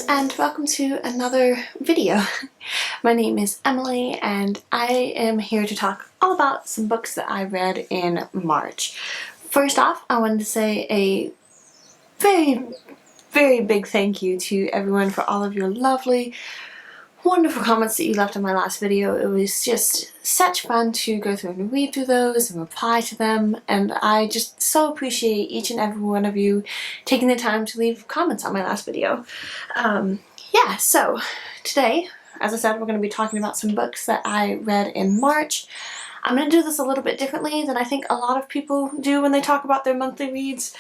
And welcome to another video. My name is Emily and I am here to talk all about some books that I read in March. First off, I wanted to say a very big thank you to everyone for all of your lovely, wonderful comments that you left on my last video. It was just such fun to go through and read through those and reply to them, and I just so appreciate each and every one of you taking the time to leave comments on my last video. Yeah, so today, as I said, we're going to be talking about some books that I read in March. I'm going to do this a little bit differently than I think a lot of people do when they talk about their monthly reads.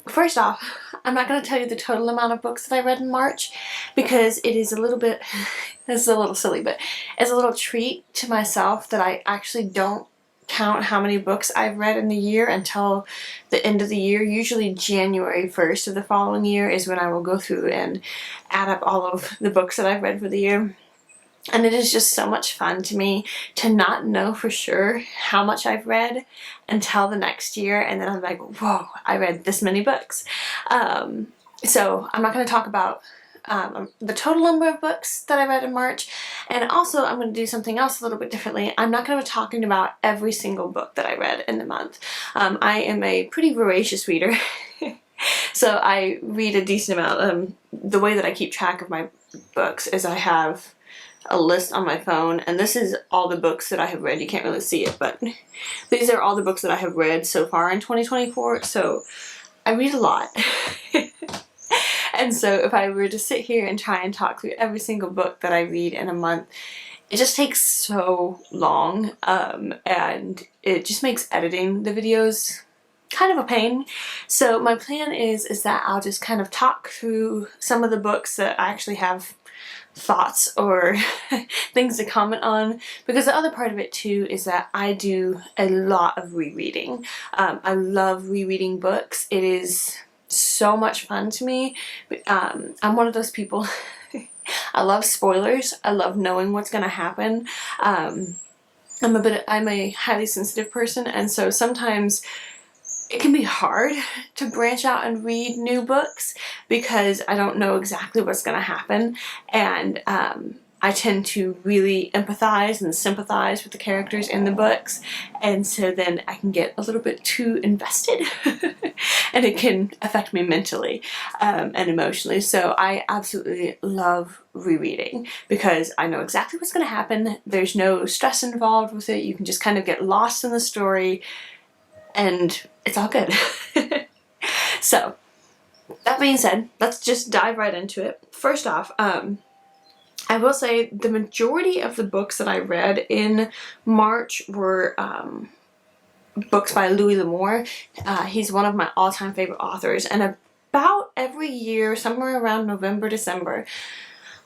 First off, I'm not going to tell you the total amount of books that I read in March because it is a little bit, this is a little silly, but it's a little treat to myself that I actually don't count how many books I've read in the year until the end of the year. Usually January 1st of the following year is when I will go through and add up all of the books that I've read for the year. And it is just so much fun to me to not know for sure how much I've read until the next year, and then I'm like, whoa, I read this many books. So I'm not going to talk about the total number of books that I read in March, and also I'm going to do something else a little bit differently. I'm not going to be talking about every single book that I read in the month. I am a pretty voracious reader. So I read a decent amount. The way that I keep track of my books is I have a list on my phone, and this is all the books that I have read. You can't really see it, but these are all the books that I have read so far in 2024, so I read a lot. And so if I were to sit here and try and talk through every single book that I read in a month, it just takes so long, and it just makes editing the videos kind of a pain. So my plan is that I'll just kind of talk through some of the books that I actually have thoughts or things to comment on, because the other part of it too is that I do a lot of rereading. I love rereading books. It is so much fun to me. I'm one of those people. I love spoilers. I love knowing what's going to happen. I'm a highly sensitive person, and so sometimes it can be hard to branch out and read new books because I don't know exactly what's going to happen, and I tend to really empathize and sympathize with the characters in the books, and so then I can get a little bit too invested and it can affect me mentally and emotionally. So I absolutely love rereading because I know exactly what's going to happen. There's no stress involved with it. You can just kind of get lost in the story and it's all good. So, that being said, let's just dive right into it. First off, I will say the majority of the books that I read in March were books by Louis L'Amour. He's one of my all-time favorite authors, and about every year, somewhere around November, December,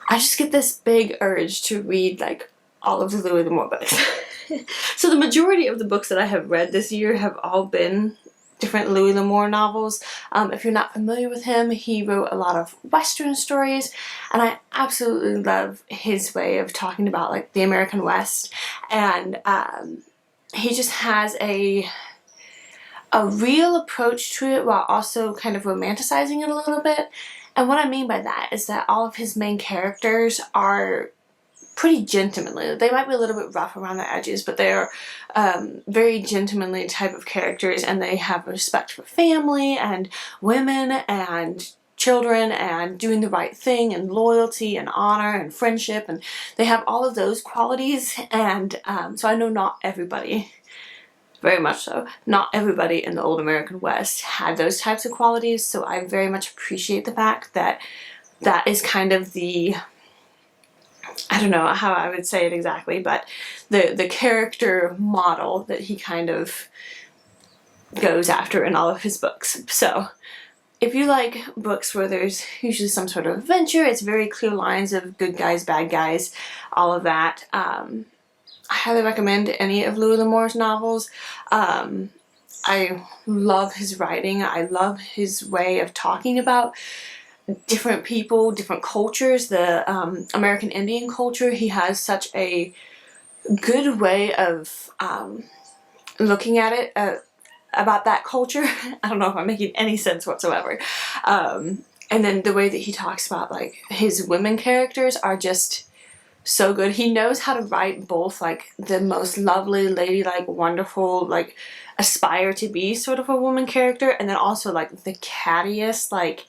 I just get this big urge to read like all of the Louis L'Amour books. So the majority of the books that I have read this year have all been different Louis L'Amour novels. If you're not familiar with him, he wrote a lot of Western stories, and I absolutely love his way of talking about like the American West, and he just has a real approach to it while also kind of romanticizing it a little bit. And what I mean by that is that all of his main characters are pretty gentlemanly. They might be a little bit rough around the edges, but they are very gentlemanly type of characters, and they have respect for family and women and children and doing the right thing and loyalty and honor and friendship, and they have all of those qualities. And so I know not everybody, very much so, not everybody in the old American West had those types of qualities, so I very much appreciate the fact that that is kind of the, I don't know how I would say it exactly, but the character model that he kind of goes after in all of his books. So if you like books where there's usually some sort of adventure, it's very clear lines of good guys, bad guys, all of that, I highly recommend any of Louis L'Amour's novels. I love his writing. I love his way of talking about different people, different cultures, the American Indian culture. He has such a good way of looking at it, about that culture. I don't know if I'm making any sense whatsoever. And then the way that he talks about like his women characters are just so good. He knows how to write both like the most lovely, ladylike, wonderful, like aspire to be sort of a woman character, and then also like the cattiest, like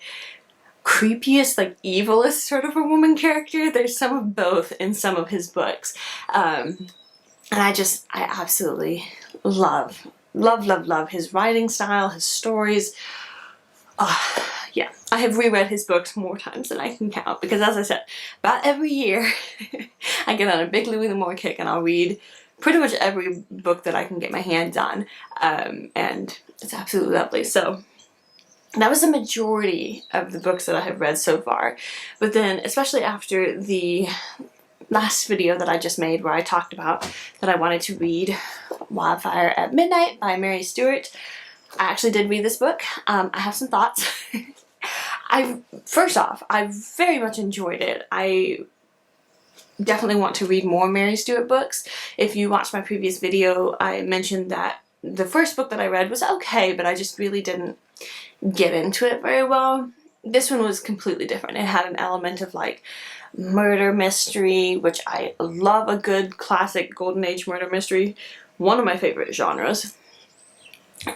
creepiest, like evilest sort of a woman character. There's some of both in some of his books. And I absolutely love his writing style, his stories. Yeah, I have reread his books more times than I can count because, as I said, about every year I get on a big Louis L'Amour kick and I'll read pretty much every book that I can get my hands on, and it's absolutely lovely. So that was the majority of the books that I have read so far, but then especially after the last video that I just made where I talked about that I wanted to read Wildfire at Midnight by Mary Stewart, I actually did read this book. I have some thoughts. First off, I very much enjoyed it. I definitely want to read more Mary Stewart books. If you watched my previous video, I mentioned that the first book that I read was okay, but I just really didn't get into it very well. This one was completely different. It had an element of like murder mystery, which I love. A good classic golden age murder mystery, one of my favorite genres.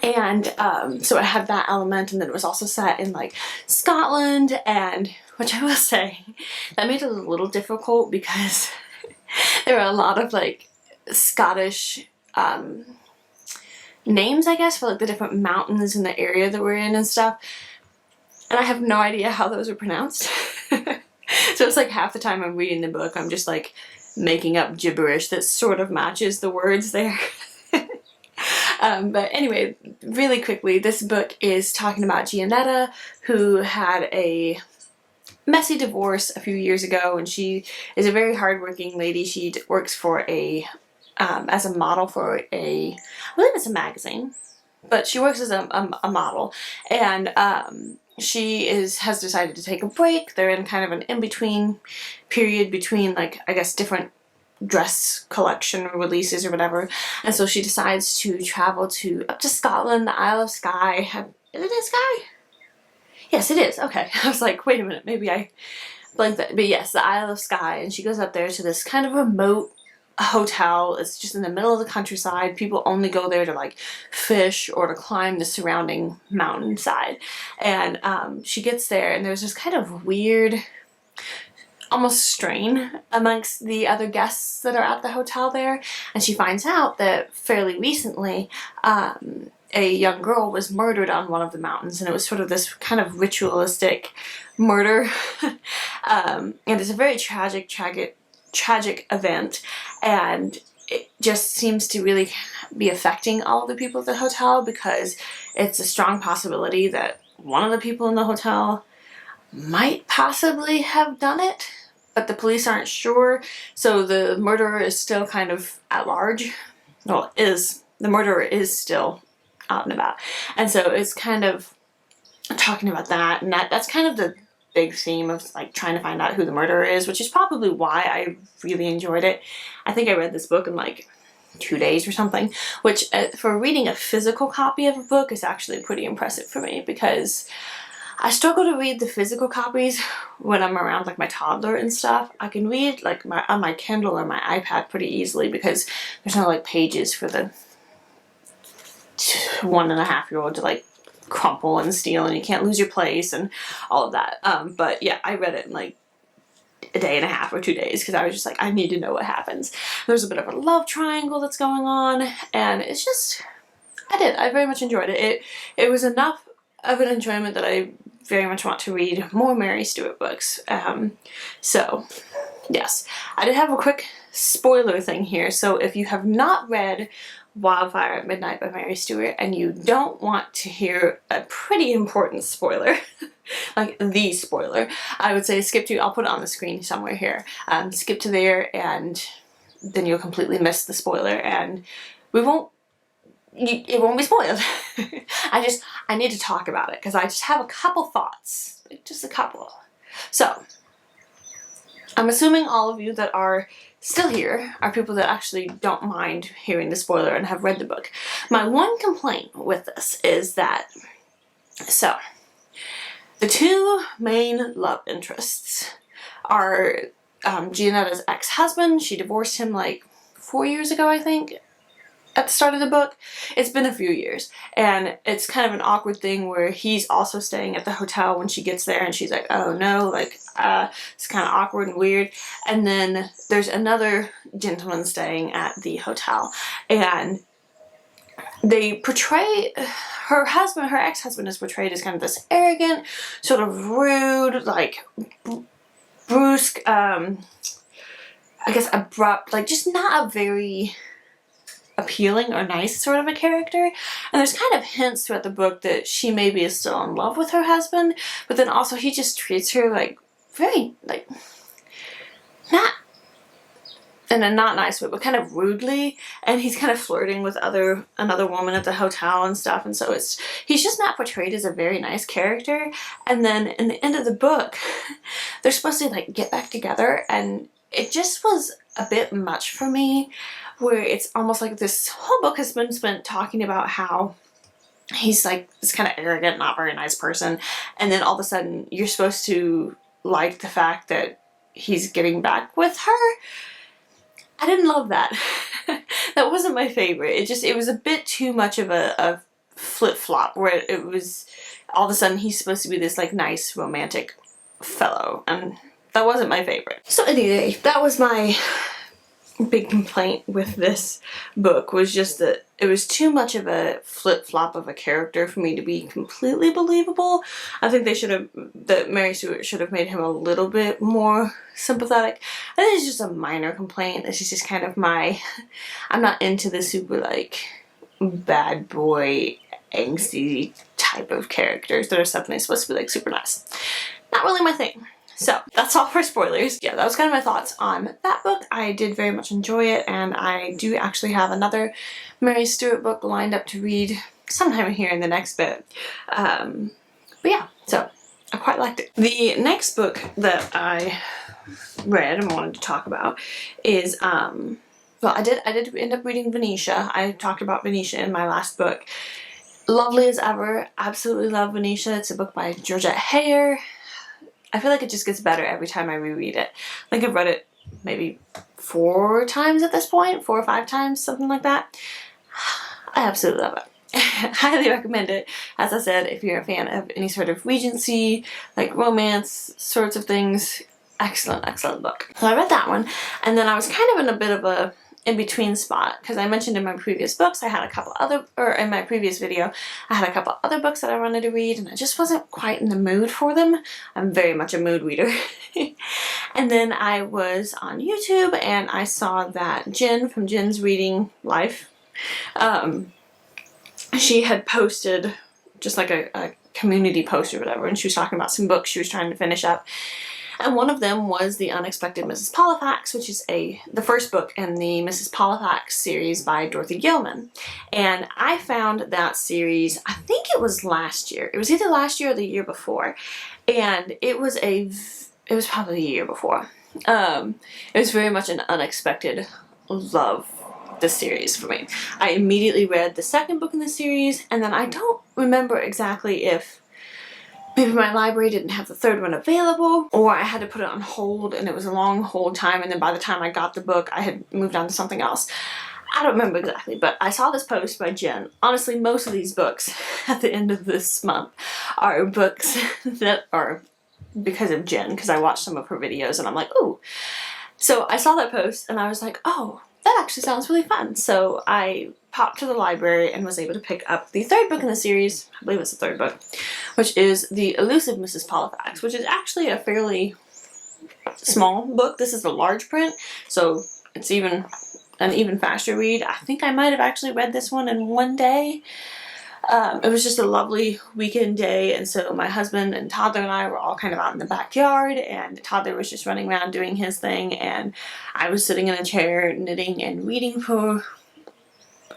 And so it had that element, and then it was also set in like Scotland, and which I will say that made it a little difficult because there were a lot of like Scottish names, I guess, for like the different mountains in the area that we're in and stuff, and I have no idea how those are pronounced. So it's like half the time I'm reading the book I'm just like making up gibberish that sort of matches the words there. But anyway, really quickly, this book is talking about Giannetta, who had a messy divorce a few years ago, and she is a very hardworking lady. She works for as a model for I believe it's a magazine, but she works as a model, and she has decided to take a break. They're in kind of an in-between period between, like, I guess different dress collection releases or whatever, and so she decides to travel up to Scotland, the Isle of Skye. Is it in Skye? Yes, it is. Okay. I was like, wait a minute, maybe I blanked that. But yes, the Isle of Skye, and she goes up there to this kind of remote hotel. It's just in the middle of the countryside. People only go there to like fish or to climb the surrounding mountainside. And she gets there, and there's this kind of weird, almost strain amongst the other guests that are at the hotel there, and she finds out that fairly recently a young girl was murdered on one of the mountains, and it was sort of this kind of ritualistic murder. And it's a very tragic event, and it just seems to really be affecting all of the people at the hotel, because it's a strong possibility that one of the people in the hotel might possibly have done it, but the police aren't sure, so the murderer is still kind of at large. Well, the murderer is still out and about, and so it's kind of talking about that, and that's kind of the big theme of like trying to find out who the murderer is, which is probably why I really enjoyed it. I think I read this book in like 2 days or something, which for reading a physical copy of a book is actually pretty impressive for me, because I struggle to read the physical copies when I'm around like my toddler and stuff. I can read like on my Kindle or my iPad pretty easily because there's no like pages for the 1.5-year-old to like crumple and steal, and you can't lose your place and all of that. But yeah, I read it in like a day and a half or 2 days because I was just like, I need to know what happens. There's a bit of a love triangle that's going on, and it's just, I very much enjoyed it. It was enough of an enjoyment that I very much want to read more Mary Stewart books. So yes, I did have a quick spoiler thing here. So if you have not read Wildfire at Midnight by Mary Stewart and you don't want to hear a pretty important spoiler, like the spoiler, I would say skip to, I'll put it on the screen somewhere here, skip to there, and then you'll completely miss the spoiler, and it won't be spoiled. I need to talk about it because I just have a couple thoughts, just a couple. So I'm assuming all of you that are still here are people that actually don't mind hearing the spoiler and have read the book. My one complaint with this is that, so The two main love interests are Giannetta's ex-husband. She divorced him like 4 years ago, I think, at the start of the book. It's been a few years, and it's kind of an awkward thing where he's also staying at the hotel when she gets there, and she's like, oh no, like, it's kind of awkward and weird. And then there's another gentleman staying at the hotel, and they portray her husband, her ex-husband is portrayed as kind of this arrogant, sort of rude, like brusque, I guess abrupt, like just not a very appealing or nice sort of a character. And there's kind of hints throughout the book that she maybe is still in love with her husband, but then also he just treats her like very, like, not in a not nice way, but kind of rudely, and he's kind of flirting with another woman at the hotel and stuff, and so he's just not portrayed as a very nice character. And then in the end of the book, they're supposed to like get back together, and it just was a bit much for me, where it's almost like this whole book has been spent talking about how he's like this kind of arrogant, not very nice person, and then all of a sudden you're supposed to like the fact that he's getting back with her. I didn't love that. That wasn't my favorite. It was a bit too much of a flip-flop, where it was all of a sudden he's supposed to be this like nice romantic fellow, and that wasn't my favorite. So anyway, that was my big complaint with this book, was just that it was too much of a flip-flop of a character for me to be completely believable. I think that Mary Stewart should have made him a little bit more sympathetic. I think it's just a minor complaint. This is just kind of I'm not into the super like bad boy angsty type of characters that are suddenly supposed to be like super nice. Not really my thing. So that's all for spoilers. Yeah, that was kind of my thoughts on that book. I did very much enjoy it, and I do actually have another Mary Stewart book lined up to read sometime here in the next bit. But yeah, so I quite liked it. The next book that I read and wanted to talk about is, well, I did end up reading Venetia. I talked about Venetia in my last book. Lovely as ever. Absolutely love Venetia. It's a book by Georgette. I feel like it just gets better every time I reread it. I think I've read it maybe 4 times at this point, 4 or 5 times, something like that. I absolutely love it. Highly recommend it. As I said, if you're a fan of any sort of Regency, like romance sorts of things, excellent, excellent book. So I read that one, and then I was kind of in a bit of a in-between spot, because I mentioned in my previous books I had a couple other, or in my previous video, I had a couple other books that I wanted to read, and I just wasn't quite in the mood for them. I'm very much a mood reader. And then I was on YouTube, and I saw that Jen from Jen's Reading Life, she had posted just like a community post or whatever, and she was talking about some books she was trying to finish up. And one of them was The Unexpected Mrs. Pollifax, which is the first book in the Mrs. Pollifax series by Dorothy Gilman. And I found that series, I think it was last year. It was either last year or the year before. And it was probably the year before. It was very much an unexpected love, this series for me. I immediately read the second book in the series, and then I don't remember exactly if maybe my library didn't have the third one available, or I had to put it on hold and it was a long hold time, and then by the time I got the book I had moved on to something else. I don't remember exactly, but I saw this post by Jen. Honestly, most of these books at the end of this month are books that are because of Jen, because I watched some of her videos and I'm like, ooh. So I saw that post and I was like, oh, that actually sounds really fun. So I popped to the library and was able to pick up the third book in the series, I believe it's the third book, which is The Elusive Mrs. Pollifax, which is actually a fairly small book. This is the large print, so it's an even faster read. I think I might have actually read this one in one day. It was just a lovely weekend day, and so my husband and toddler and I were all kind of out in the backyard, and the toddler was just running around doing his thing, and I was sitting in a chair knitting and reading for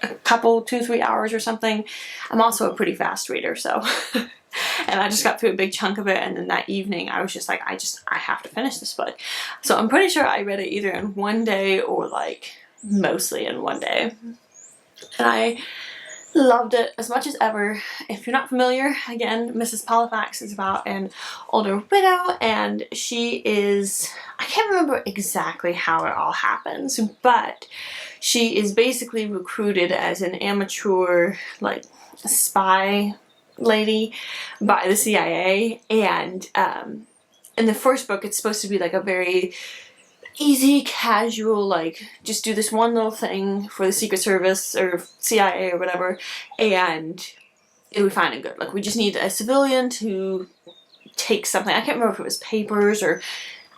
a couple, 2-3 hours or something. I'm also a pretty fast reader, so and I just got through a big chunk of it, and then that evening I was just like, I have to finish this book. So I'm pretty sure I read it either in one day or like mostly in one day. And I Loved it as much as ever. If you're not familiar, again, Mrs. Pollifax is about an older widow, and she is, I can't remember exactly how it all happens, but she is basically recruited as an amateur, like, spy lady by the CIA, and in the first book it's supposed to be like a very easy, casual, like, just do this one little thing for the Secret Service or CIA or whatever, and it'll be fine and good. Like, we just need a civilian to take something. I can't remember if it was papers or,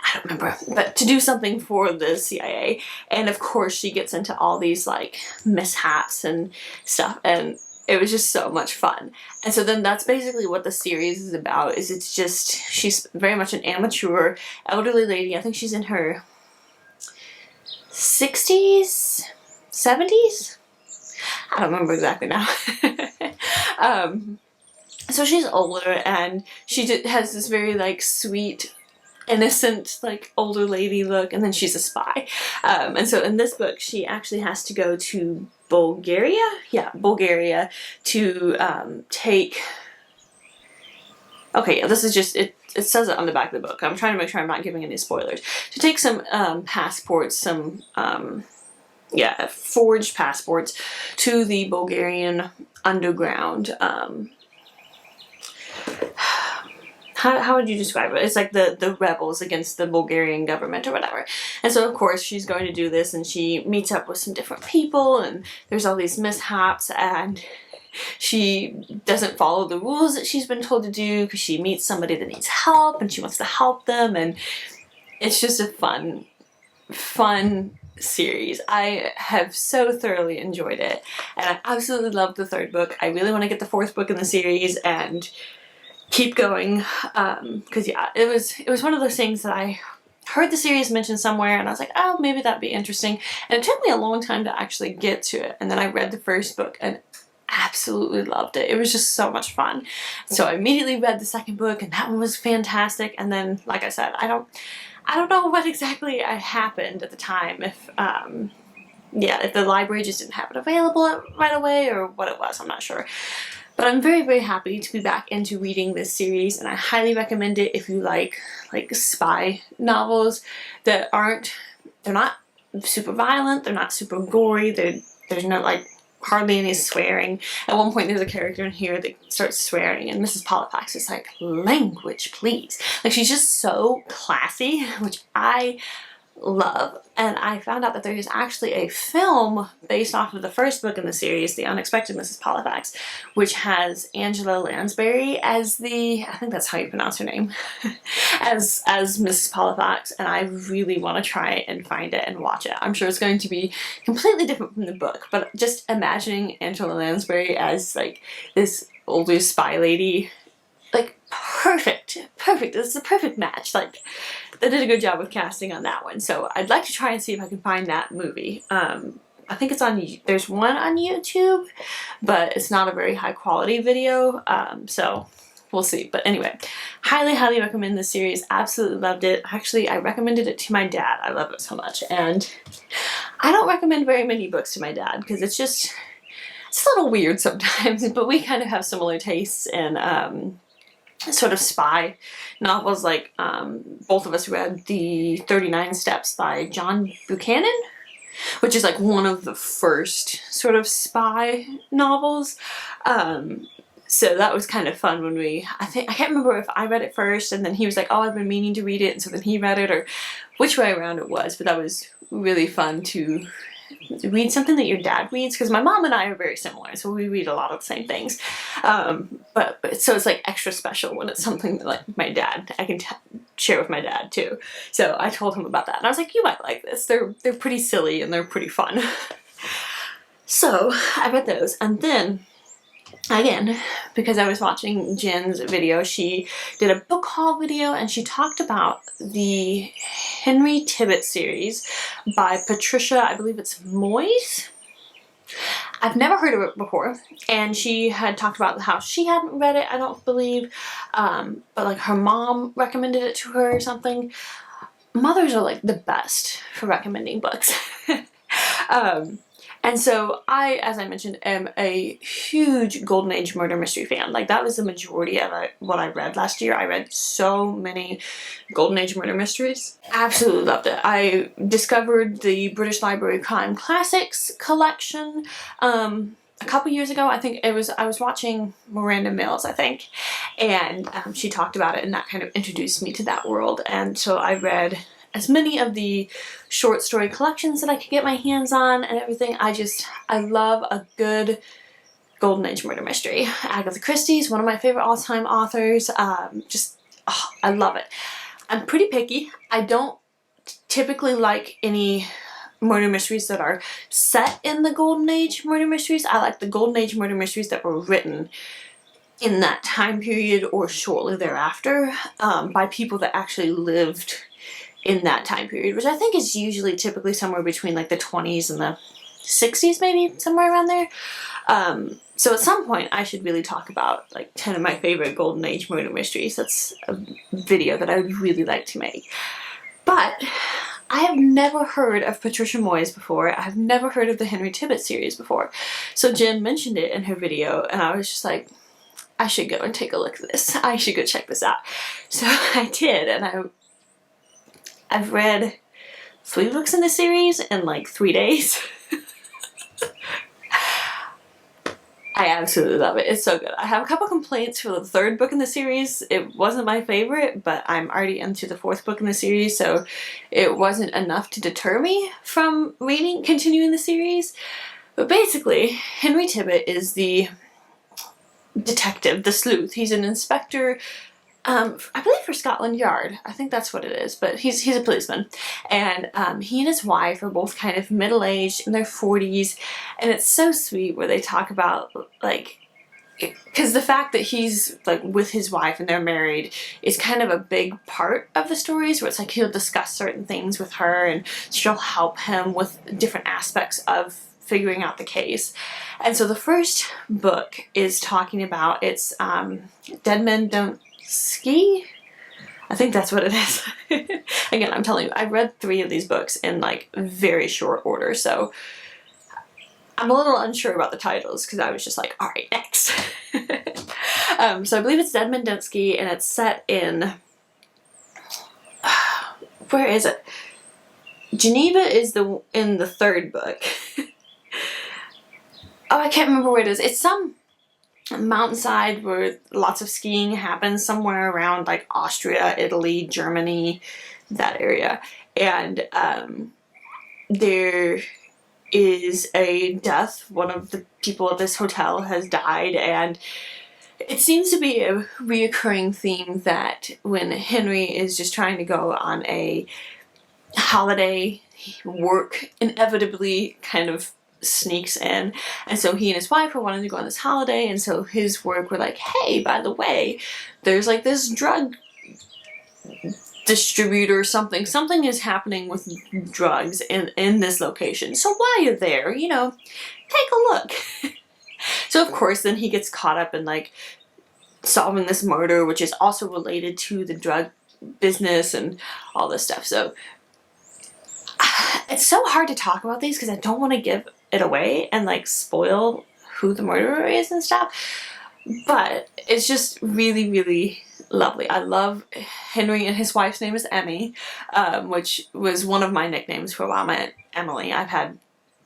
I don't remember, but to do something for the CIA. And of course she gets into all these, like, mishaps and stuff, and it was just so much fun. And so then that's basically what the series is about, is it's just, she's very much an amateur elderly lady. I think she's in her 60s, 70s? I don't remember exactly now. So she's older, and she has this very, like, sweet, innocent, like, older lady look, and then she's a spy. And so in this book she actually has to go to Bulgaria? Yeah, Bulgaria to take... Okay, yeah, this is just, it says it on the back of the book. I'm trying to make sure I'm not giving any spoilers. To take some passports, some, yeah, forged passports to the Bulgarian underground. How would you describe it? It's like the rebels against the Bulgarian government or whatever. And so of course she's going to do this, and she meets up with some different people, and there's all these mishaps, and she doesn't follow the rules that she's been told to do because she meets somebody that needs help and she wants to help them, and it's just a fun series. I have so thoroughly enjoyed it, and I absolutely loved the third book. I really want to get the fourth book in the series and keep going, because yeah, it was one of those things that I heard the series mentioned somewhere, and I was like, oh, maybe that'd be interesting, and it took me a long time to actually get to it, and then I read the first book and absolutely loved it. It was just so much fun. So I immediately read the second book, and that one was fantastic. And then, like I said, I don't know what exactly happened at the time, if yeah, if the library just didn't have it available right away or what it was, I'm not sure. But I'm very, very happy to be back into reading this series, and I highly recommend it if you like spy novels that they're not super violent, they're not super gory, there's no, like, hardly any swearing. At one point there's a character in here that starts swearing, and Mrs. Pollifax is like, language please. Like, she's just so classy, which I love. And I found out that there is actually a film based off of the first book in the series, The Unexpected Mrs. Pollifax, which has Angela Lansbury as I think that's how you pronounce her name, as Mrs. Pollifax, and I really want to try and find it and watch it. I'm sure it's going to be completely different from the book, but just imagining Angela Lansbury as, like, this older spy lady, like, perfect. It's the perfect match. Like, they did a good job with casting on that one. So I'd like to try and see if I can find that movie. I think it's there's one on YouTube, but it's not a very high quality video. So we'll see. But anyway, highly, highly recommend this series. Absolutely loved it. Actually, I recommended it to my dad. I love it so much. And I don't recommend very many books to my dad because it's a little weird sometimes, but we kind of have similar tastes in sort of spy novels. Like, both of us read the 39 Steps by John Buchanan, which is like one of the first sort of spy novels. So that was kind of fun when I can't remember if I read it first and then he was like, oh, I've been meaning to read it, and so then he read it, or which way around it was, but that was really fun to read something that your dad reads, because my mom and I are very similar, so we read a lot of the same things. But so it's like extra special when it's something that, like, my dad, I can share with my dad too. So I told him about that, and I was like, you might like this. They're pretty silly and they're pretty fun. So I read those, and then again, because I was watching Jen's video, she did a book haul video, and she talked about the Henry Tibbett series by Patricia, I believe it's Moyes. I've never heard of it before, and she had talked about how she hadn't read it, I don't believe, but like her mom recommended it to her or something. Mothers are like the best for recommending books. And so I, as I mentioned, am a huge Golden Age murder mystery fan. Like, that was the majority of what I read last year. I read so many Golden Age murder mysteries. Absolutely loved it. I discovered the British Library Crime Classics collection a couple years ago. I think it was, I was watching Miranda Mills, I think, and she talked about it, and that kind of introduced me to that world. And so I read as many of the short story collections that I could get my hands on and everything. I love a good Golden Age murder mystery. Agatha Christie is one of my favorite all-time authors. I love it. I'm pretty picky. I don't typically like any murder mysteries that are set in the Golden Age murder mysteries. I like the Golden Age murder mysteries that were written in that time period or shortly thereafter by people that actually lived in that time period, which I think is usually typically somewhere between like the 20s and the 60s, maybe somewhere around there. So at some point I should really talk about like 10 of my favorite Golden Age murder mysteries. That's a video that I would really like to make. But I have never heard of Patricia Moyes before. I have never heard of the Henry Tibbett series before. So Jen mentioned it in her video, and I was just like, I should go and take a look at this. I should go check this out. So I did, and I've read 3 books in the series in like 3 days. I absolutely love it. It's so good. I have a couple complaints for the 3rd book in the series. It wasn't my favorite, but I'm already into the 4th book in the series, so it wasn't enough to deter me from continuing the series. But basically, Henry Tibbett is the detective, the sleuth. He's an inspector, I believe for Scotland Yard. I think that's what it is, but he's a policeman. And he and his wife are both kind of middle-aged, in their 40s, and it's so sweet where they talk about, like, because the fact that he's, like, with his wife and they're married is kind of a big part of the stories, where it's like he'll discuss certain things with her and she'll help him with different aspects of figuring out the case. And so the first book is talking about, it's Dead Men Don't Ski? I think that's what it is. Again, I'm telling you, I read 3 of these books in like very short order, so I'm a little unsure about the titles because I was just like, alright, next. So I believe it's Dead Men Don't Ski, and it's set in, where is it? Geneva is in the 3rd book. Oh, I can't remember where it is. It's some mountainside where lots of skiing happens, somewhere around like Austria, Italy, Germany, that area. And there is a death. One of the people at this hotel has died, and it seems to be a reoccurring theme that when Henry is just trying to go on a holiday, work inevitably kind of sneaks in. And so he and his wife are wanting to go on this holiday, and so his work were like, hey, by the way, there's like this drug distributor, something is happening with drugs in this location, so while you're there, you know, take a look. So of course then he gets caught up in like solving this murder, which is also related to the drug business and all this stuff. So it's so hard to talk about these because I don't want to give it away and like spoil who the murderer is and stuff, but it's just really, really lovely. I love Henry, and his wife's name is Emmy, which was one of my nicknames for a while. My Aunt Emily. I've had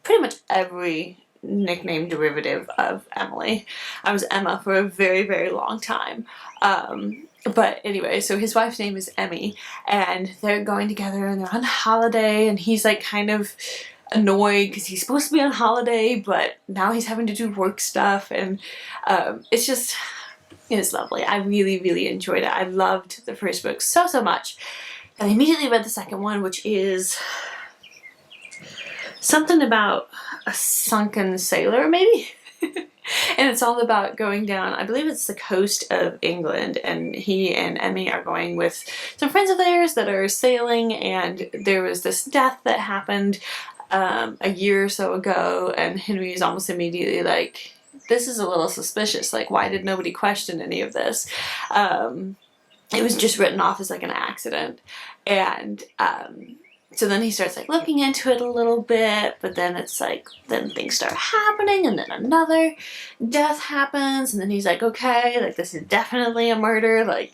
pretty much every nickname derivative of Emily. I was Emma for a very, very long time. But anyway, so his wife's name is Emmy, and they're going together and they're on holiday, and he's like kind of annoyed because he's supposed to be on holiday, but now he's having to do work stuff, and it's just, it's lovely. I really, really enjoyed it. I loved the first book so, so much. And I immediately read the second one, which is something about a sunken sailor, maybe? And it's all about going down, I believe it's the coast of England, and he and Emmy are going with some friends of theirs that are sailing, and there was this death that happened a year or so ago, and Henry is almost immediately like, this is a little suspicious, like why did nobody question any of this? It was just written off as like an accident, and So then he starts like looking into it a little bit, but then it's like, then things start happening, and then another death happens, and then he's like, okay, like this is definitely a murder, like,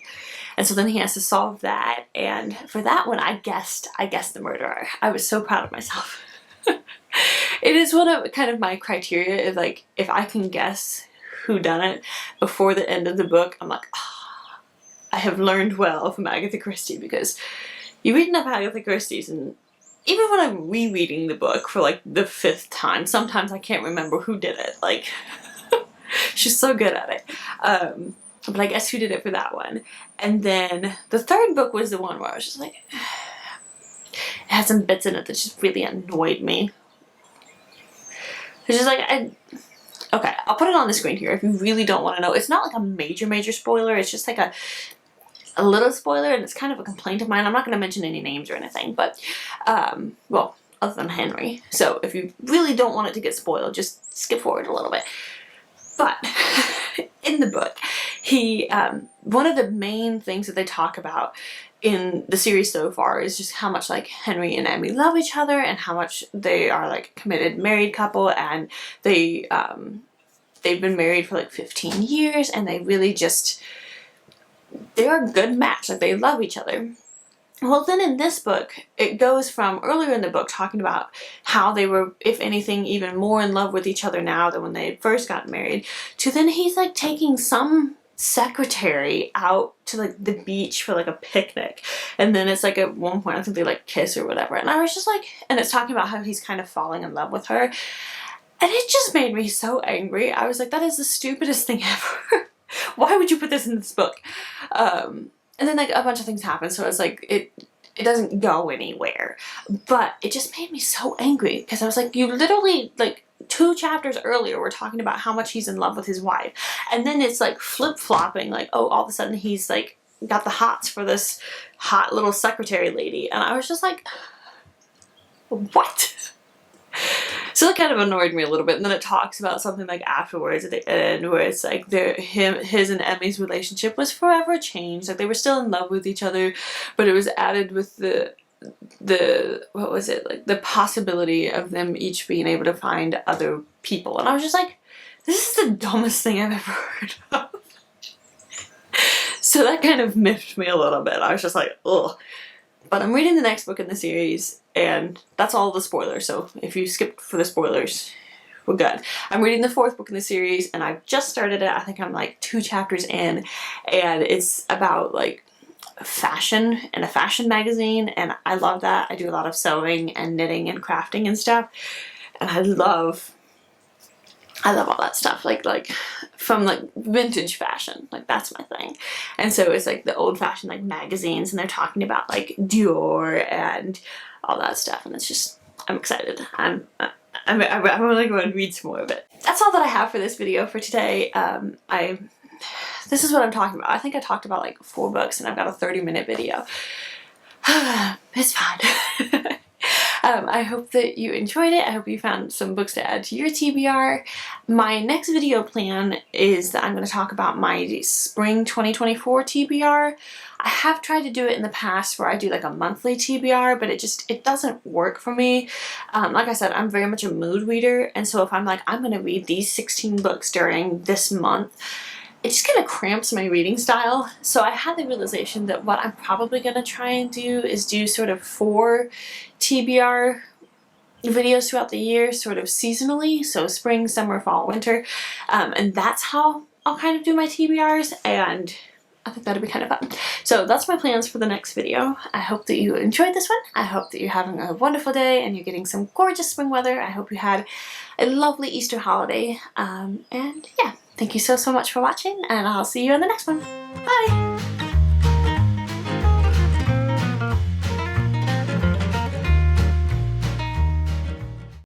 and so then he has to solve that. And for that one, I guessed the murderer. I was so proud of myself. It is one of kind of my criteria, is like, if I can guess who done it before the end of the book, I'm like, oh, I have learned well from Agatha Christie, because you read enough Agatha Christie's, and even when I'm rereading the book for like the 5th time, sometimes I can't remember who did it. Like, she's so good at it. But I guess who did it for that one. And then the 3rd book was the one where I was just like, it had some bits in it that just really annoyed me. It's just like, okay, I'll put it on the screen here if you really don't want to know. It's not like a major spoiler. It's just like a little spoiler, and it's kind of a complaint of mine. I'm not going to mention any names or anything, but, well, other than Henry. So if you really don't want it to get spoiled, just skip forward a little bit. But in the book, he, one of the main things that they talk about in the series so far is just how much like Henry and Emmy love each other, and how much they are like a committed married couple, and they've been married for like 15 years, and they really just, they're a good match, like they love each other. Well, then in this book, it goes from earlier in the book talking about how they were, if anything, even more in love with each other now than when they first got married, to then he's like taking some secretary out to like the beach for like a picnic, and then it's like at one point I think they like kiss or whatever, and I was just like, and it's talking about how he's kind of falling in love with her, and it just made me so angry. I was like, that is the stupidest thing ever. Why would you put this in this book? And then like a bunch of things happen, so it's like it doesn't go anywhere. But it just made me so angry, because I was like, you literally, like 2 chapters earlier were talking about how much he's in love with his wife, and then it's like flip-flopping, like, oh, all of a sudden he's like got the hots for this hot little secretary lady, and I was just like, what? So it kind of annoyed me a little bit, and then it talks about something like afterwards at the end where it's like his and Emmy's relationship was forever changed. Like they were still in love with each other, but it was added with the what was it, like the possibility of them each being able to find other people. And I was just like, this is the dumbest thing I've ever heard of. So that kind of miffed me a little bit. I was just like, ugh. But I'm reading the next book in the series, and that's all the spoilers, so if you skipped for the spoilers, we're good. I'm reading the 4th book in the series, and I've just started it. I think I'm like 2 chapters in, and it's about like fashion in a fashion magazine, and I love that. I do a lot of sewing and knitting and crafting and stuff, and I love all that stuff, like from like vintage fashion, like that's my thing. And so it's like the old-fashioned like magazines, and they're talking about like Dior and all that stuff, and it's just, I'm excited. I'm gonna go and read some more of it. That's all that I have for this video for today. This is what I'm talking about. I think I talked about like 4 books, and I've got a 30-minute video. It's fine. I hope that you enjoyed it. I hope you found some books to add to your TBR. My next video plan is that I'm going to talk about my spring 2024 TBR. I have tried to do it in the past where I do like a monthly TBR, but it doesn't work for me. Like I said, I'm very much a mood reader, and so if I'm like, I'm going to read these 16 books during this month, it just kind of cramps my reading style. So I had the realization that what I'm probably going to try and do is do sort of 4 TBR videos throughout the year, sort of seasonally, so spring, summer, fall, winter, and that's how I'll kind of do my TBRs, and I think that'd be kind of fun. So that's my plans for the next video. I hope that you enjoyed this one. I hope that you're having a wonderful day and you're getting some gorgeous spring weather. I hope you had a lovely Easter holiday, and yeah, thank you so much for watching, and I'll see you in the next one. Bye!